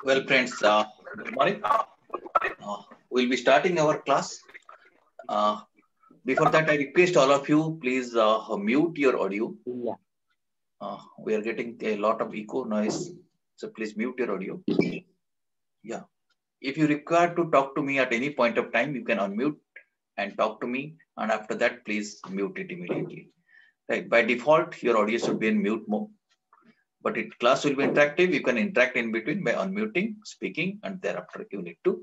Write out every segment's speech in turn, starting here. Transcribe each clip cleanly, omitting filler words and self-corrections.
Well, friends, good morning. We'll be starting our class. Uh, Before that, I request all of you, please mute your audio. Yeah. We are getting a lot of echo noise, so please mute your audio. Yeah. If you require to talk to me at any point of time, you can unmute and talk to me. And after that, please mute it immediately. Right. By default, your audio should be in mute mode. But class will be interactive. You can interact in between by unmuting, speaking, and thereafter you need to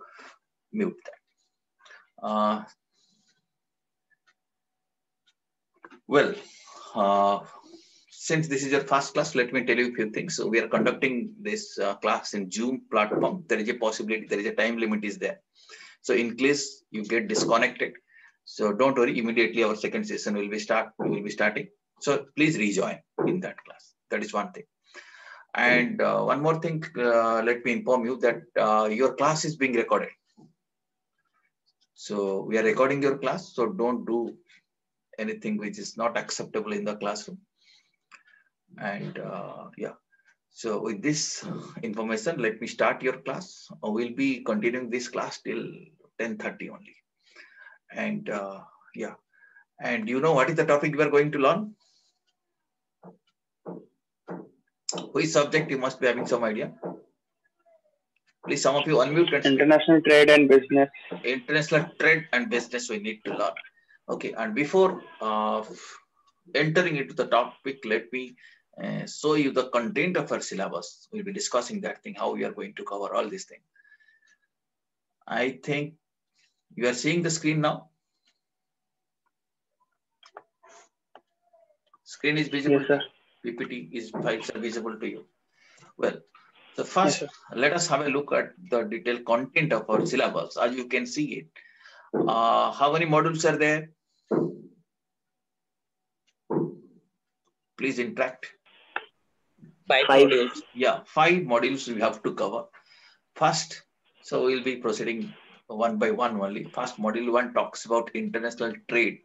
mute that. Well, since this is your first class, let me tell you a few things. So we are conducting this class in Zoom platform. There is a possibility, there is a time limit is there. So in case you get disconnected, so don't worry, immediately our second session will be starting. So please rejoin in that class. That is one thing. And one more thing, let me inform you that your class is being recorded. So we are recording your class, so don't do anything which is not acceptable in the classroom. And yeah, so with this information, let me start your class. We'll be continuing this class till 10:30 only. And yeah, and you know what is the topic we are going to learn? Which subject? You must be having some idea. Please, some of you unmute and speak. International trade and business. International trade and business we need to learn. Okay, and before entering into the topic, let me show you the content of our syllabus. We'll be discussing that thing, how we are going to cover all these things. I think you are seeing the screen now. Screen is visible. Yes, sir. PPT is files are visible to you. Well, so first, let us have a look at the detailed content of our syllabus. As you can see it, how many modules are there? Please interact. Five modules. Yeah, 5 modules we have to cover. First, so we'll be proceeding one by one only. First, module 1 talks about international trade.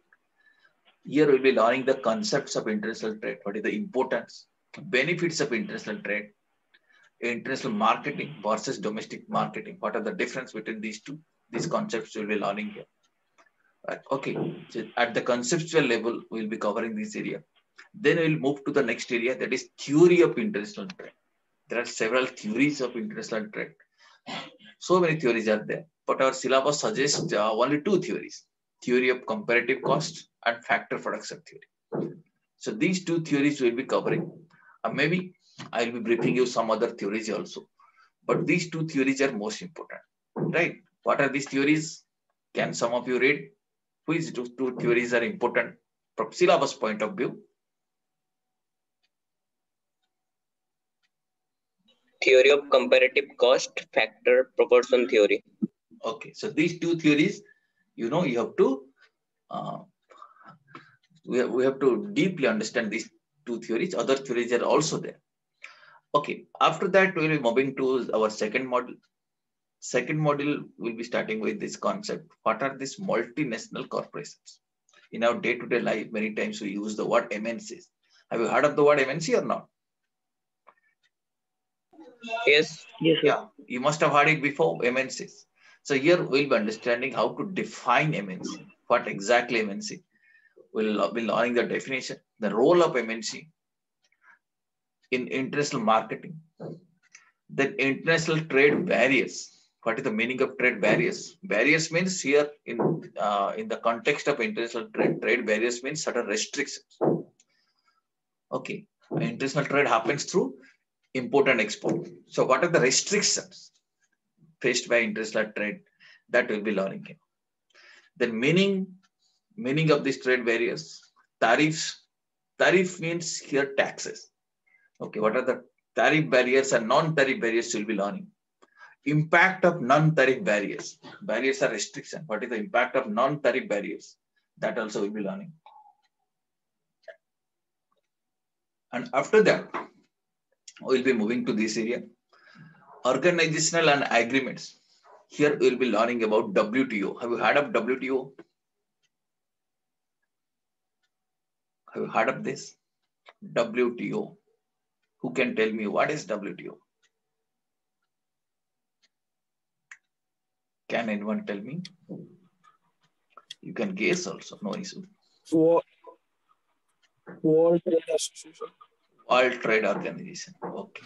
Here we'll be learning the concepts of international trade. What is the importance, benefits of international trade, international marketing versus domestic marketing. What are the difference between these two? These concepts we'll be learning here. Right. Okay, so at the conceptual level, we'll be covering this area. Then we'll move to the next area, that is theory of international trade. There are several theories of international trade. So many theories are there, but our syllabus suggests only 2 theories: theory of comparative cost and factor production theory. So these 2 theories we'll be covering. Maybe I'll be briefing you some other theories also, but these 2 theories are most important, right? What are these theories? Can some of you read? Which 2 theories are important from syllabus point of view? Theory of comparative cost, factor proportion theory. Okay, so these 2 theories, you know, you have to we have to deeply understand these 2 theories. Other theories are also there. Okay, after that we'll be moving to our second module. Second module will be starting with this concept. What are these multinational corporations? In our day-to-day life, many times we use the word MNCs. Have you heard of the word MNC or not? Yes. Yes, sir. Yeah, you must have heard it before, MNCs. So here we'll be understanding how to define MNC. What exactly MNC? We'll be learning the definition, the role of MNC in international marketing. Then international trade barriers. What is the meaning of trade barriers? Barriers means here in the context of international trade barriers means certain restrictions. Okay, international trade happens through import and export. So what are the restrictions faced by international trade? That we'll be learning here. Then meaning of these trade barriers, tariffs. Tariff means here taxes. Okay, what are the tariff barriers and non-tariff barriers you'll be learning? Impact of non-tariff barriers. Barriers are restriction. What is the impact of non-tariff barriers? That also we'll be learning. And after that, we'll be moving to this area. Organizational and agreements. Here we'll be learning about WTO. Have you heard of WTO? Have you heard of this? WTO. Who can tell me what is WTO? Can anyone tell me? You can guess also, no issue. World Trade Association. World Trade Organization. Okay.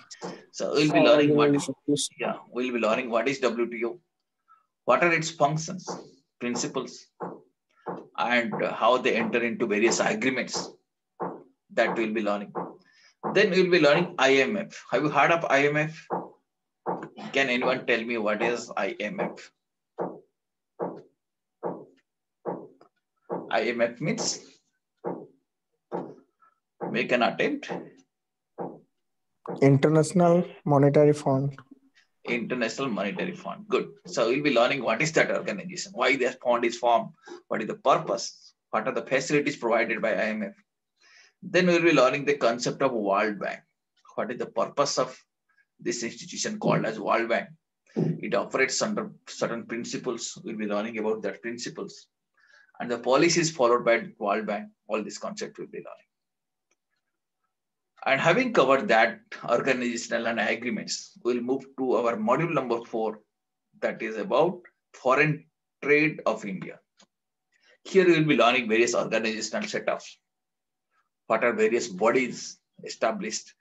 So we'll be learning we'll be learning what is WTO, what are its functions, principles, and how they enter into various agreements. That we'll be learning. Then we'll be learning IMF. Have you heard of IMF? Can anyone tell me what is IMF? IMF means, make an attempt. International Monetary Fund. International Monetary Fund. Good. So we'll be learning what is that organization, why that fund is formed, what is the purpose, what are the facilities provided by IMF. Then we'll be learning the concept of World Bank. What is the purpose of this institution called as World Bank? It operates under certain principles. We'll be learning about that principles. And the policies followed by World Bank. All this concept we'll be learning. And having covered that organizational and agreements, we'll move to our module number 4, that is about foreign trade of India. Here we'll be learning various organizational setups. What are various bodies established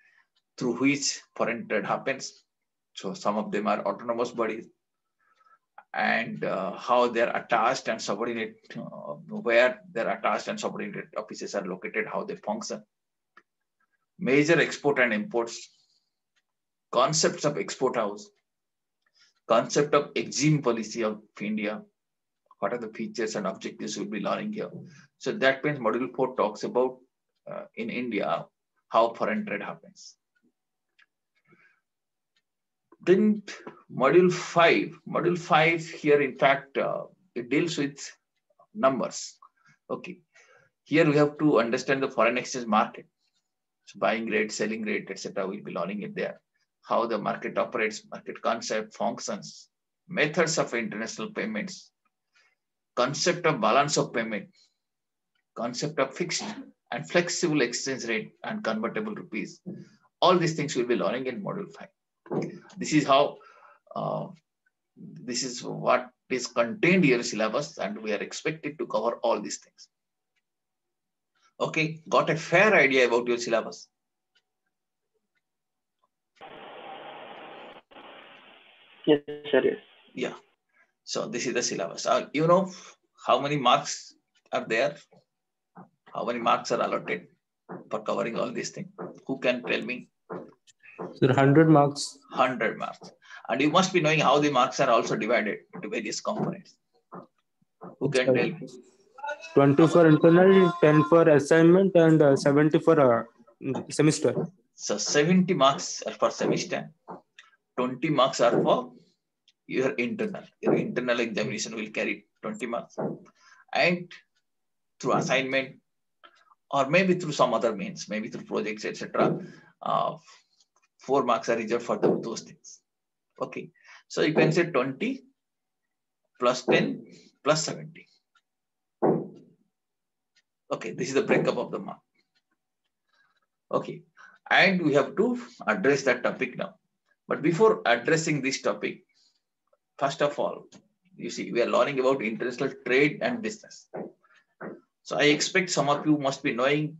through which foreign trade happens? So some of them are autonomous bodies, and how they're attached and subordinate, where their attached and subordinate offices are located, how they function. Major export and imports, concepts of export house, concept of exim policy of India. What are the features and objectives we'll be learning here? So that means module 4 talks about in India, how foreign trade happens. Then module 5 here, in fact, it deals with numbers. Okay. Here we have to understand the foreign exchange market. So buying rate, selling rate, etc. We'll be learning it there. How the market operates, market concept, functions, methods of international payments, concept of balance of payment, concept of fixed and flexible exchange rate and convertible rupees. All these things we'll be learning in module 5. This is how, this is what is contained in your syllabus, and we are expected to cover all these things. Okay, got a fair idea about your syllabus? Yes, sir. Yes. Yeah. So this is the syllabus. You know how many marks are there? How many marks are allotted for covering all these things? Who can tell me? Sir, 100 marks. 100 marks. And you must be knowing how the marks are also divided into various components. Who can tell me? 20 for internal, 10 for assignment, and 70 for semester. So 70 marks are for semester. 20 marks are for your internal. Your internal examination will carry 20 marks. And through assignment, or maybe through some other means, maybe through projects, etc., 4 marks are reserved for those things. Okay. So you can say 20 plus 10 plus 70. Okay, this is the breakup of the mark. Okay, and we have to address that topic now. But before addressing this topic, first of all, you see, we are learning about international trade and business. So I expect some of you must be knowing,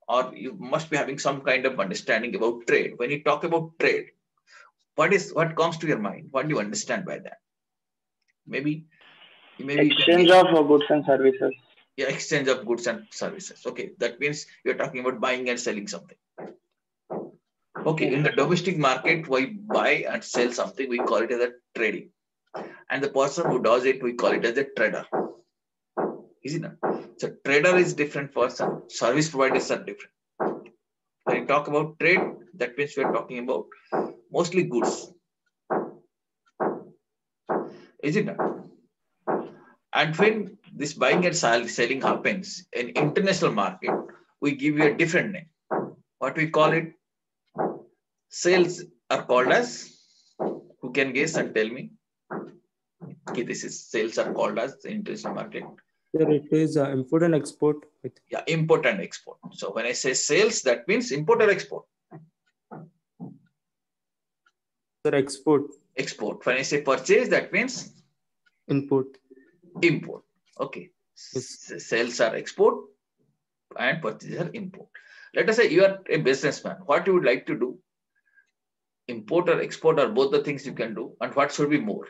or you must be having some kind of understanding about trade. When you talk about trade, what comes to your mind? What do you understand by that? Maybe exchange of goods and services. Yeah, exchange of goods and services. Okay, that means you're talking about buying and selling something. Okay, in the domestic market, we buy and sell something, we call it as a trading. And the person who does it, we call it as a trader. Is it not? So trader is different person, service providers are different. When you talk about trade, that means we're talking about mostly goods. Is it not? And when this buying and selling happens in international market, we give you a different name. What we call it? Sales are called as, who can guess and tell me? Okay, this is sales are called as the international market. Sir, it is import and export. Yeah, import and export. So when I say sales, that means import or export? Sir, export. Export. When I say purchase, that means? Input. Import. Okay. Yes. Sales are export and purchases are import. Let us say you are a businessman. What you would like to do? Import or export are both the things you can do. And what should be more?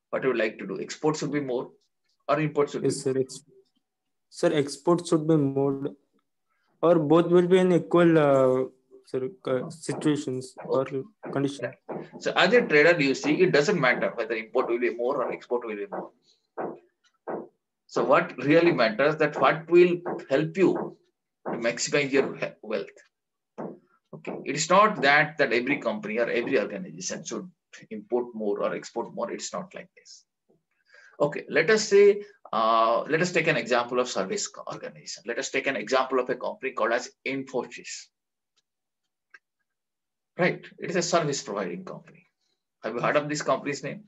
What you would like to do? Export should be more or import should be Yes, more? sir. Sir, export should be more, or both will be in equal situations or condition. So as a trader, you see, it doesn't matter whether import will be more or export will be more. So what really matters that what will help you to maximize your wealth. Okay, it is not that every company or every organization should import more or export more. It's not like this. Okay, let us say, let us take an example of service organization. Let us take an example of a company called as Infosys. Right, it is a service providing company. Have you heard of this company's name?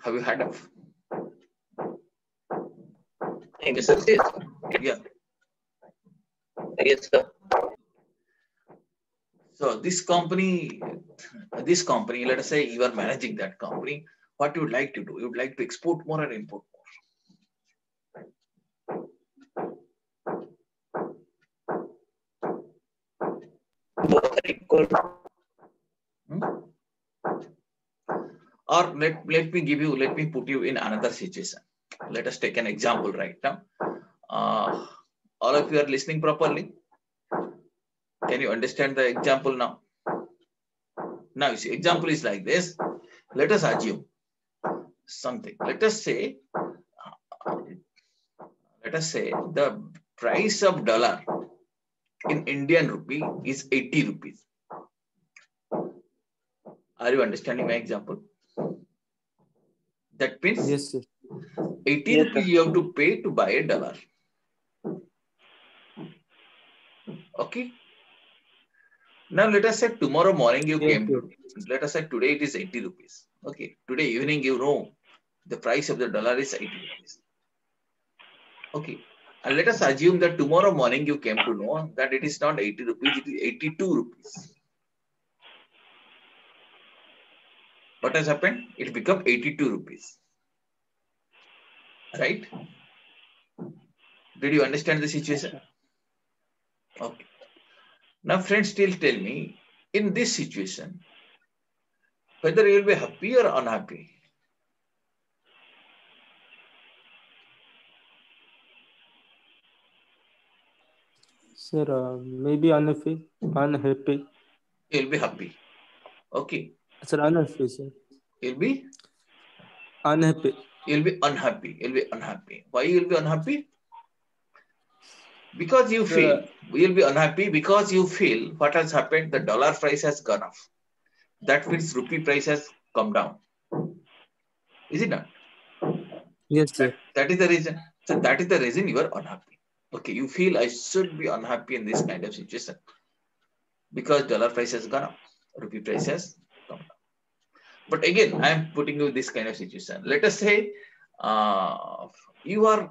Have you heard of? Infosys. Yeah. Yes, sir. So this company, let us say you are managing that company. What you would like to do? You would like to export more or import more? Both are equal. Or let me put you in another situation. Let us take an example right now. All of you are listening properly. Can you understand the example now? Now you see, example is like this. Let us assume something. Let us say the price of dollar in Indian rupee is 80 rupees. Are you understanding my example? That means yes, sir. 80 rupees you have to pay to buy a dollar. Okay. Now let us say tomorrow morning you came to, let us say today it is 80 rupees. Okay. Today evening you know the price of the dollar is 80 rupees. Okay. And let us assume that tomorrow morning you came to know that it is not 80 rupees, it is 82 rupees. What has happened? It become 82 rupees. Right? Did you understand the situation? Okay. Now friends, still tell me, in this situation, whether you will be happy or unhappy. Sir, maybe unhappy. Unhappy. You'll be happy. Okay. Sir, unhappy, sir. You'll be unhappy. You'll be unhappy. You'll be unhappy. Why you'll be unhappy? Because you feel you'll be unhappy because you feel what has happened. The dollar price has gone up. That means rupee price has come down. Is it not? Yes, sir. That is the reason. So that is the reason you are unhappy. Okay, you feel I should be unhappy in this kind of situation because dollar price has gone up, rupee price has come down. But again, I am putting you this kind of situation. Let us say you are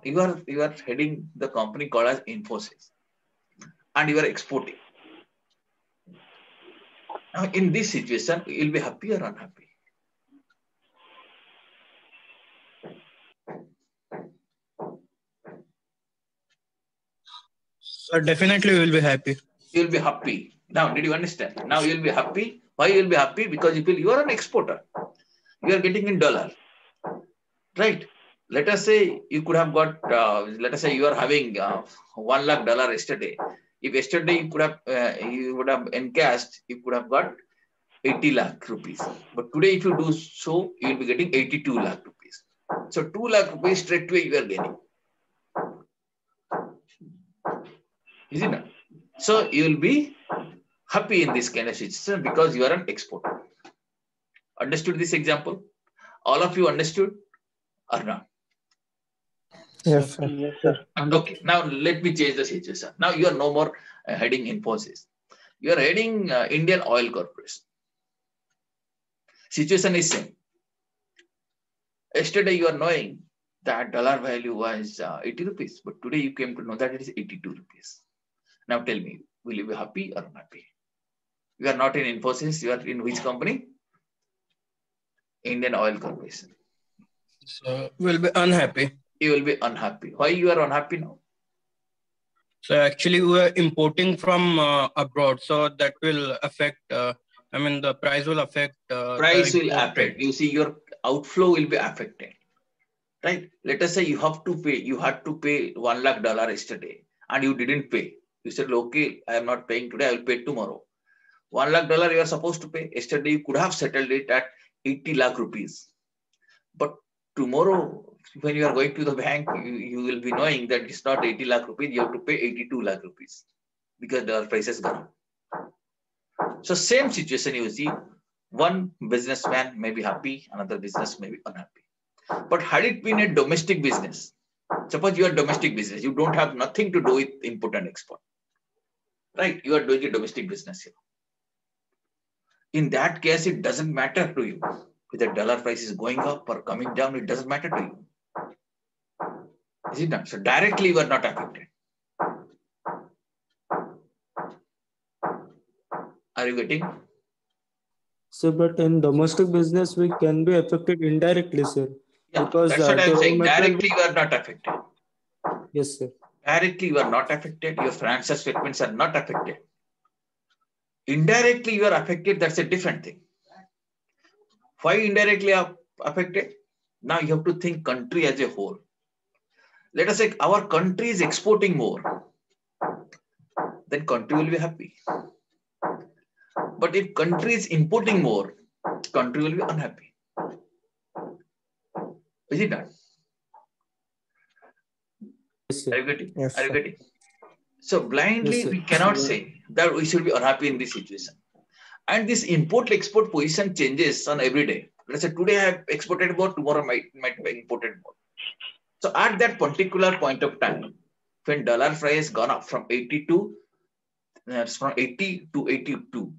heading the company called as Infosys, and you are exporting. Now, in this situation, you'll be happy or unhappy? Definitely, we will be happy. You'll be happy. Now, did you understand? Now you'll be happy. Why you'll be happy? Because you feel you are an exporter. You are getting in dollar, right? Let us say you could have got. Let us say you are having $1 lakh yesterday. If yesterday you could have, you would have encashed, you could have got 80 lakh rupees. But today, if you do so, you will be getting 82 lakh rupees. So 2 lakh rupees straight away you are getting. Is it not? So you will be happy in this kind of situation because you are an exporter. Understood this example? All of you understood or not? Yes, sir. Yes, sir. Okay, now let me change the situation. Now you are no more heading Infosys. You are heading Indian Oil Corporation. Situation is same. Yesterday you are knowing that dollar value was 80 rupees, but today you came to know that it is 82 rupees. Now tell me, will you be happy or unhappy? You are not in Infosys. You are in which company? Indian Oil Corporation. So we'll be unhappy. You will be unhappy. Why you are unhappy now? So actually we are importing from abroad. So that will affect, the price will affect. Price will affect. You see, your outflow will be affected. Right? Let us say you have to pay. You had to pay $1 lakh yesterday and you didn't pay. You said, okay, I am not paying today. I will pay tomorrow. $1 lakh you are supposed to pay. Yesterday you could have settled it at 80 lakh rupees. But tomorrow, when you are going to the bank, you will be knowing that it's not 80 lakh rupees. You have to pay 82 lakh rupees because the prices gone up. So same situation you see. One businessman may be happy, another business may be unhappy. But had it been a domestic business, suppose you are domestic business, you don't have nothing to do with import and export, right? You are doing a domestic business here. In that case, it doesn't matter to you whether dollar price is going up or coming down. It doesn't matter to you. Is it not? So directly you are not affected. Are you getting? So, but in domestic business, we can be affected indirectly, sir. Yeah, because that's what I'm saying. material- Directly you are not affected. Yes, sir. Directly you are not affected. Your financial statements are not affected. Indirectly you are affected. That's a different thing. Why indirectly are affected? Now you have to think country as a whole. Let us say our country is exporting more. Then country will be happy. But if country is importing more, country will be unhappy. Is it not? Yes, sir. Are you getting? Yes, Are you sir. getting? So blindly Yes, sir. we cannot say that we should be unhappy in this situation. And this import-export position changes on every day. Let's say today I have exported more, tomorrow might be imported more. So at that particular point of time, when dollar price has gone up from 82, from 80 to 82.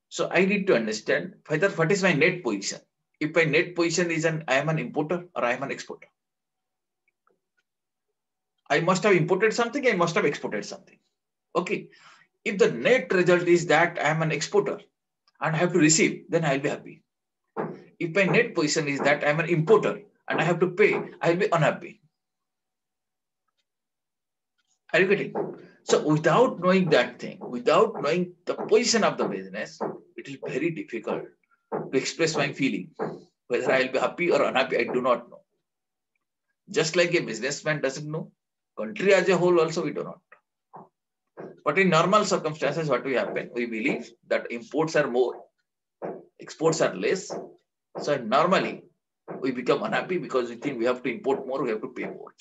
So I need to understand whether what is my net position. If my net position is I am an importer or I am an exporter. I must have imported something, I must have exported something. Okay. If the net result is that I am an exporter and I have to receive, then I'll be happy. If my net position is that I'm an importer and I have to pay, I'll be unhappy. Are you getting? So without knowing that thing, without knowing the position of the business, it is very difficult to express my feeling. Whether I'll be happy or unhappy, I do not know. Just like a businessman doesn't know, country as a whole also we do not. But in normal circumstances, what will happen? We believe that imports are more, exports are less. So normally we become unhappy because we think we have to import more, we have to pay more.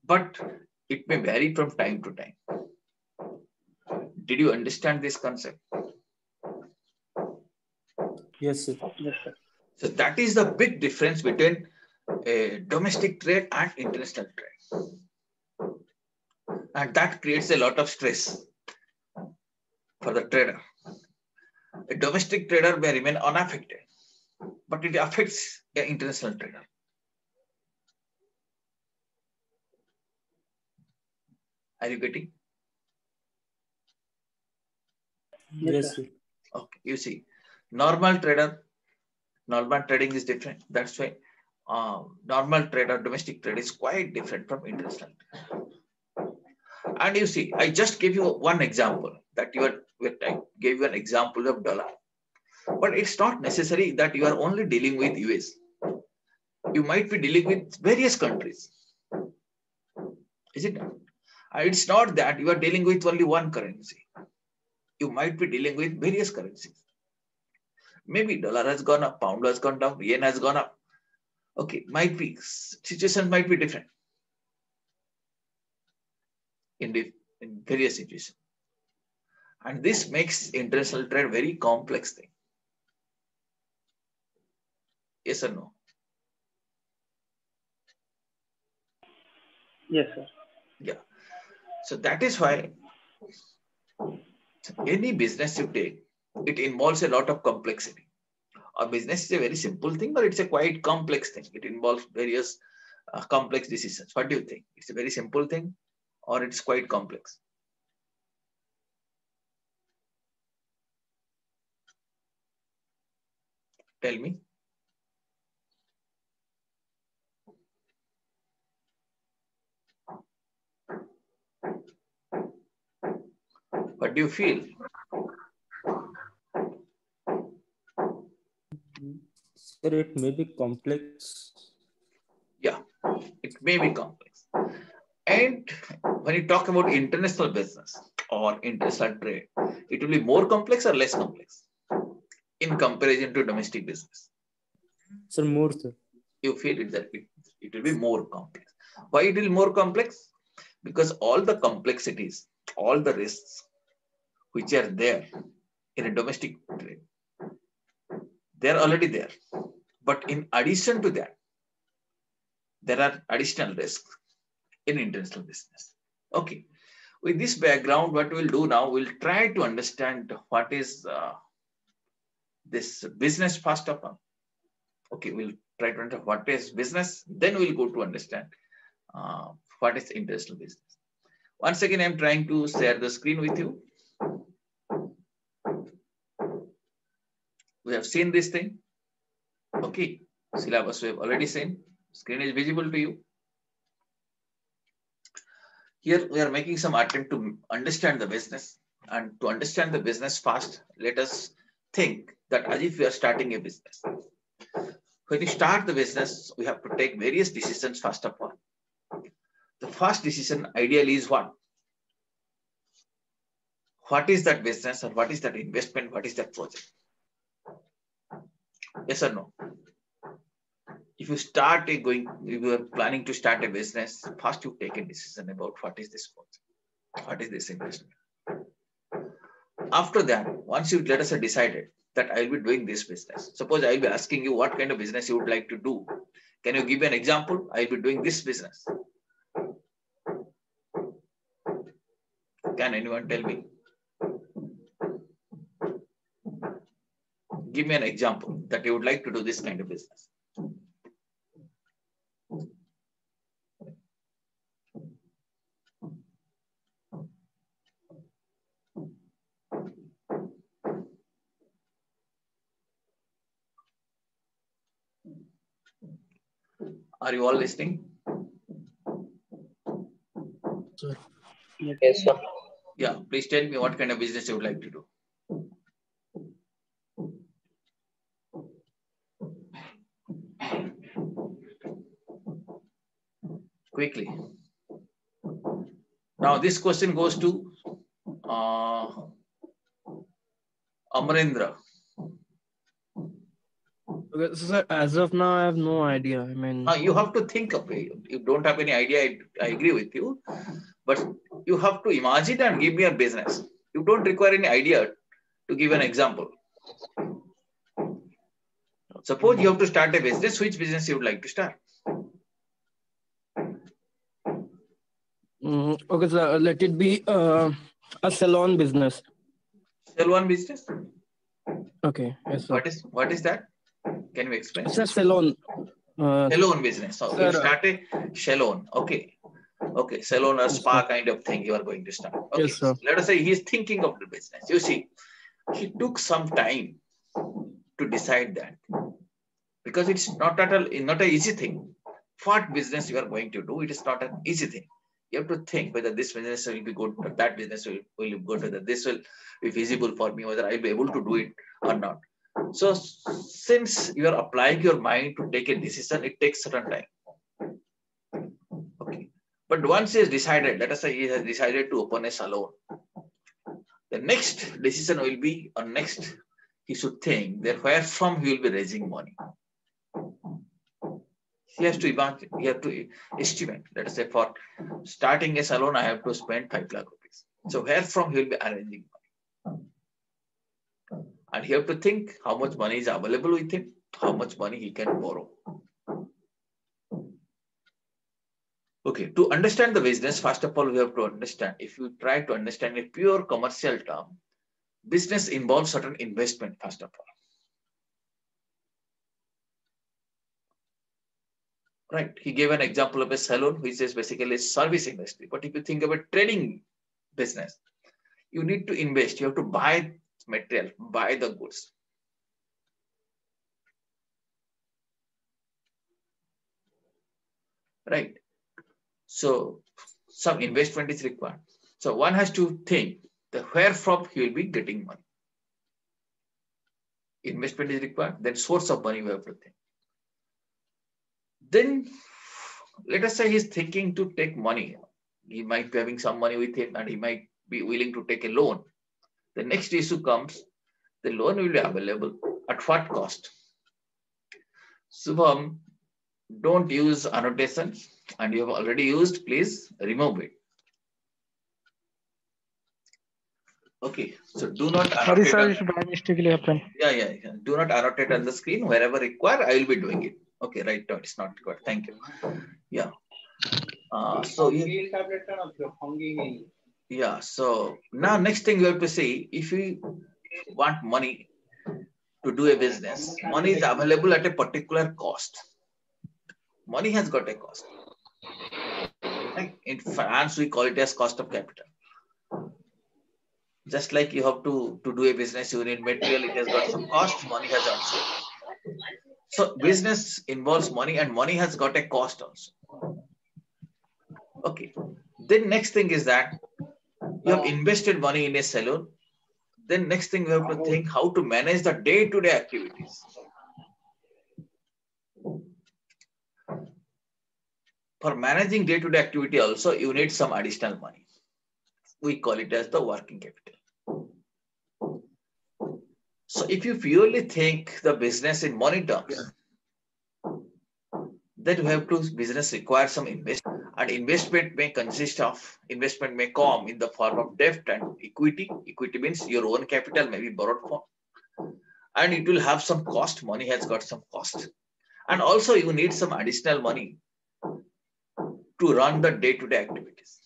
But it may vary from time to time. Did you understand this concept? Yes, sir. Yes, sir. So that is the big difference between a domestic trade and international trade. And that creates a lot of stress for the trader. A domestic trader may remain unaffected, but it affects an international trader. Are you getting? Yes, sir. Okay, you see, normal trading is different. That's why normal trader, domestic trade is quite different from international trade. And you see, I just gave you one example that I gave you an example of dollar. But it's not necessary that you are only dealing with US. You might be dealing with various countries. Is it not? It's not that you are dealing with only one currency. You might be dealing with various currencies. Maybe dollar has gone up, pound has gone down, yen has gone up. Okay, might be, situations might be different in various situations. And this makes international trade very complex thing. Yes or no? Yes, sir. Yeah. So that is why any business you take, it involves a lot of complexity. A business is a very simple thing, but it's a quite complex thing. It involves various complex decisions. What do you think? It's a very simple thing or it's quite complex? Tell me. What do you feel? Sir, it may be complex. Yeah, it may be complex. And when you talk about international business or international trade, it will be more complex or less complex in comparison to domestic business? Sir, more, sir. You feel it that it will be more complex. Why it will be more complex? Because all the complexities, all the risks which are there in a domestic trade, they're already there. But in addition to that, there are additional risks in international business. Okay. With this background, what we'll do now, we'll try to understand what is this business first of all. Okay, we'll try to understand what is business. Then we'll go to understand what is international business. Once again, I'm trying to share the screen with you. We have seen this thing. Okay, syllabus we have already seen. Screen is visible to you. Here we are making some attempt to understand the business, and to understand the business fast, let us think that as if we are starting a business. When you start the business, we have to take various decisions first of all. The first decision ideally is what? What is that business, or what is that investment? What is that project? Yes or no? If you start if you are planning to start a business, first you take a decision about what is this project, what is this investment. After that, once you let us have decided that I will be doing this business. Suppose I will be asking you what kind of business you would like to do. Can you give me an example? I will be doing this business. Can anyone tell me? Give me an example that you would like to do this kind of business. Are you all listening? Sir. Yes, sir. Yeah, please tell me what kind of business you would like to do. Quickly. Now this question goes to Amarendra. Okay, so sir, as of now, I have no idea. I mean, You have to think of it. You don't have any idea. I agree with you, but you have to imagine and give me a business. You don't require any idea to give an example. Suppose you have to start a business. Which business you would like to start? okay, sir, let it be a salon business. Salon business? Okay, yes, sir. What is that? Can you explain? It's a salon. Salon business. So you start a salon. Okay. Okay. Salon or spa kind of thing you are going to start. Okay. Yes, sir. Let us say he is thinking of the business. You see, he took some time to decide that, because it's not an easy thing. What business you are going to do, it is not an easy thing. You have to think whether this business will be good, or that business will be good, whether this will be feasible for me, whether I'll be able to do it or not. So since you are applying your mind to take a decision, it takes certain time. Okay. But once he has decided, let us say he has decided to open a salon, the next decision will be, or next he should think that where from he will be raising money. He has to imagine, he has to estimate. Let us say for starting a salon, I have to spend 5 lakh rupees. So where from he will be arranging money. And he have to think how much money is available with him, how much money he can borrow. Okay, to understand the business, first of all, we have to understand, if you try to understand a pure commercial term, business involves certain investment, first of all. Right, he gave an example of a salon, which is basically a service industry. But if you think of a trading business, you need to invest, you have to buy material, buy the goods. right? So some investment is required. So one has to think where from he will be getting money. Investment is required, then source of money we have to think. Then let us say he's thinking to take money. He might be having some money with him and he might be willing to take a loan. The next issue comes, the loan will be available at what cost? Subham, don't use annotations, and you have already used, please remove it. Okay, so do not Sorry, sir, annotate. it by mistakenly happened. Yeah. Do not annotate on the screen. Wherever required, I will be doing it. Okay, right now it's not required. Thank you. Yeah. So now next thing you have to see, if you want money to do a business, money is available at a particular cost. Money has got a cost. Right? In finance, we call it as cost of capital. Just like you have to do a business, you need material, it has got some cost, money has also. So business involves money and money has got a cost also. Okay. Then next thing is that you have invested money in a salon. Then next thing you have to think how to manage the day-to-day activities. For managing day-to-day activity also, you need some additional money. We call it as the working capital. So if you purely think the business in money terms, then you have to, business requires some investment, and investment may come in the form of debt and equity. Equity means your own capital may be borrowed from, and it will have some cost. Money has got some cost. And also you need some additional money to run the day-to-day activities.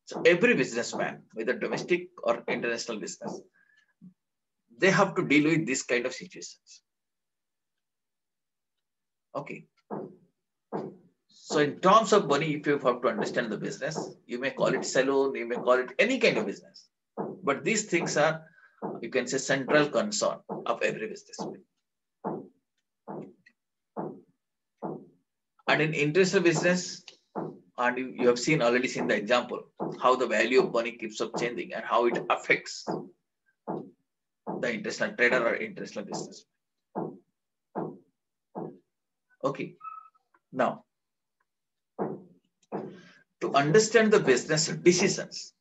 So every businessman, whether domestic or international business, they have to deal with this kind of situations. Okay. So in terms of money, if you have to understand the business, you may call it salon, you may call it any kind of business. But these things are, you can say, central concern of every businessman. And in international business, and you have already seen the example, how the value of money keeps up changing and how it affects the international trader or international business. Okay. Now, to understand the business decisions,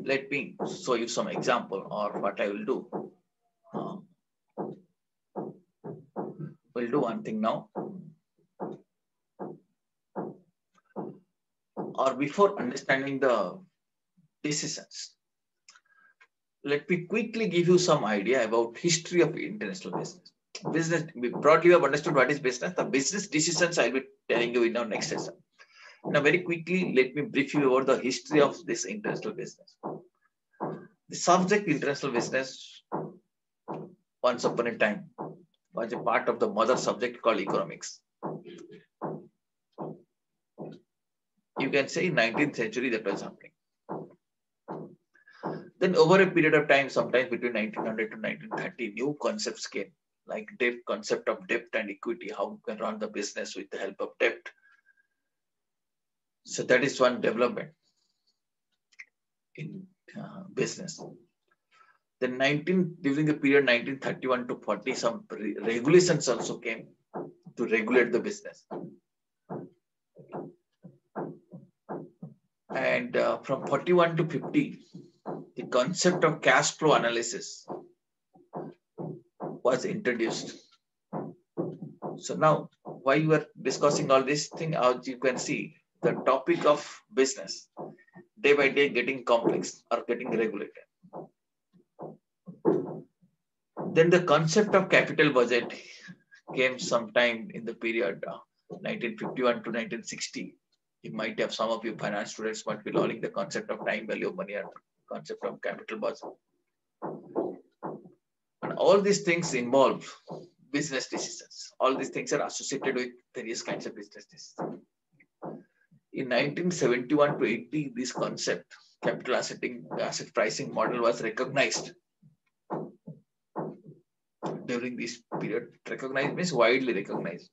let me show you some example or what I will do. We'll do one thing now. Or before understanding the decisions, let me quickly give you some idea about history of international business. Business, broadly, you have understood what is business. The business decisions I'll be telling you in our next session. Now, very quickly, let me brief you about the history of this international business. The subject international business, once upon a time, was a part of the mother subject called economics. You can say in 19th century that was happening. Then over a period of time, sometimes between 1900 to 1930, new concepts came, like debt, concept of debt and equity, how you can run the business with the help of debt. So that is one development in business. Then during the period 1931 to 40, some regulations also came to regulate the business. And from 41 to 50, the concept of cash flow analysis was introduced. So now, why you are discussing all this thing, as you can see, the topic of business, day by day getting complex or getting regulated. Then the concept of capital budget came sometime in the period 1951 to 1960. You might have, some of you finance students might be learning the concept of time value of money and concept of capital budget. And all these things involve business decisions. All these things are associated with various kinds of business decisions. In 1971 to 80, this concept, capital asset pricing model, was recognized. During this period, recognized means widely recognized.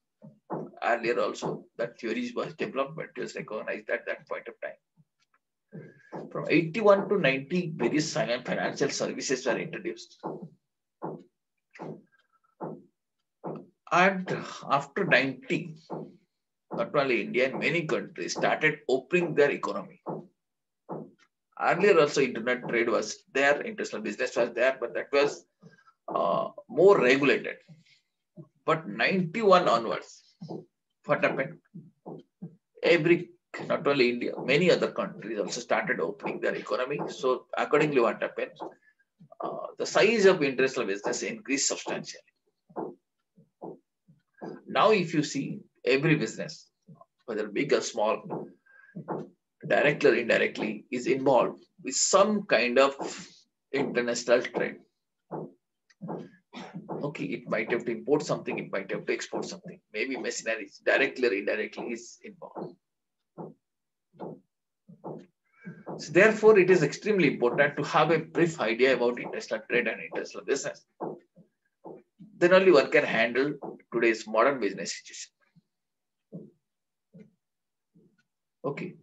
earlier also that theories was developed, but it was recognized at that point of time. From 81 to 90, various financial services were introduced. And after 90, not only India, and many countries started opening their economy. Earlier also internet trade was there, international business was there, but that was more regulated. But 91 onwards, what happened? Not only India, many other countries also started opening their economy. So accordingly, what happened? The size of international business increased substantially. Now, if you see every business, whether big or small, directly or indirectly, is involved with some kind of international trade. Okay, it might have to import something, it might have to export something. Maybe machinery, directly or indirectly, is involved. So therefore, it is extremely important to have a brief idea about international trade and international business. Then only one can handle today's modern business situation. Okay.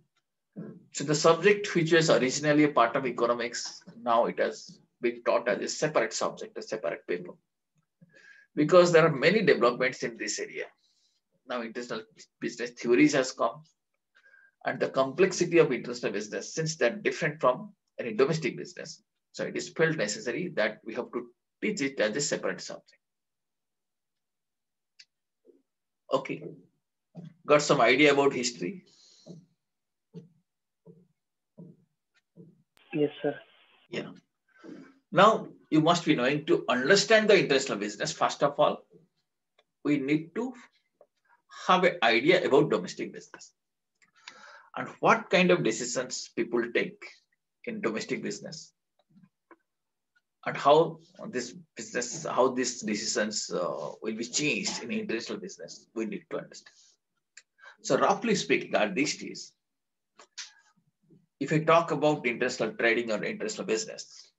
So the subject, which was originally a part of economics, now it has been taught as a separate subject, a separate paper. Because there are many developments in this area. Now international business theories has come, and the complexity of international business, since they're different from any domestic business, so it is felt necessary that we have to teach it as a separate subject. Okay, got some idea about history? Yes, sir. Yeah. Now you must be knowing, to understand the international business, first of all, we need to have an idea about domestic business and what kind of decisions people take in domestic business, and how these decisions will be changed in international business. We need to understand. So roughly speaking, at this stage, if I talk about international trading or international business,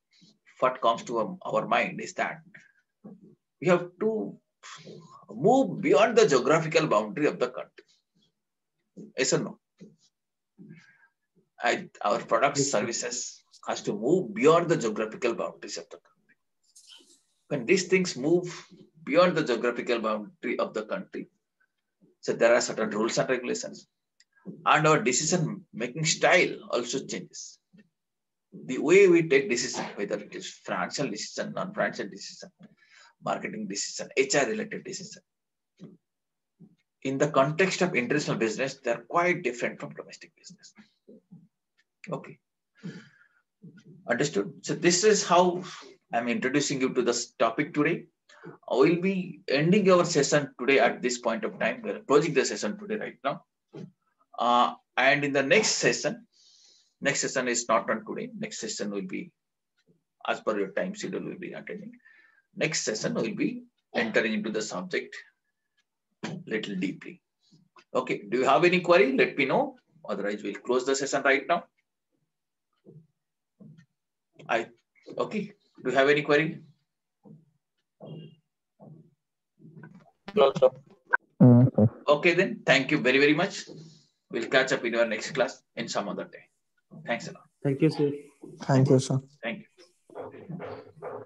what comes to our mind is that we have to move beyond the geographical boundary of the country. Yes or no? Our products, services has to move beyond the geographical boundaries of the country. When these things move beyond the geographical boundary of the country, so there are certain rules and regulations, and our decision-making style also changes. The way we take decision, whether it is financial decision, non-financial decision, marketing decision, HR-related decision, in the context of international business, they are quite different from domestic business. Okay. Understood? So this is how I'm introducing you to this topic today. I will be ending our session today at this point of time. We're closing the session today right now. And in the next session is not on today. Next session will be, as per your time schedule, will be attending. Next session will be entering into the subject little deeply. Okay. Do you have any query? Let me know. Otherwise, we'll close the session right now. Okay. Do you have any query? No, sir. Okay, then. Thank you very, very much. We'll catch up in our next class in some other day. Thanks a lot. Thank you, sir. Thank you, sir. Thank you.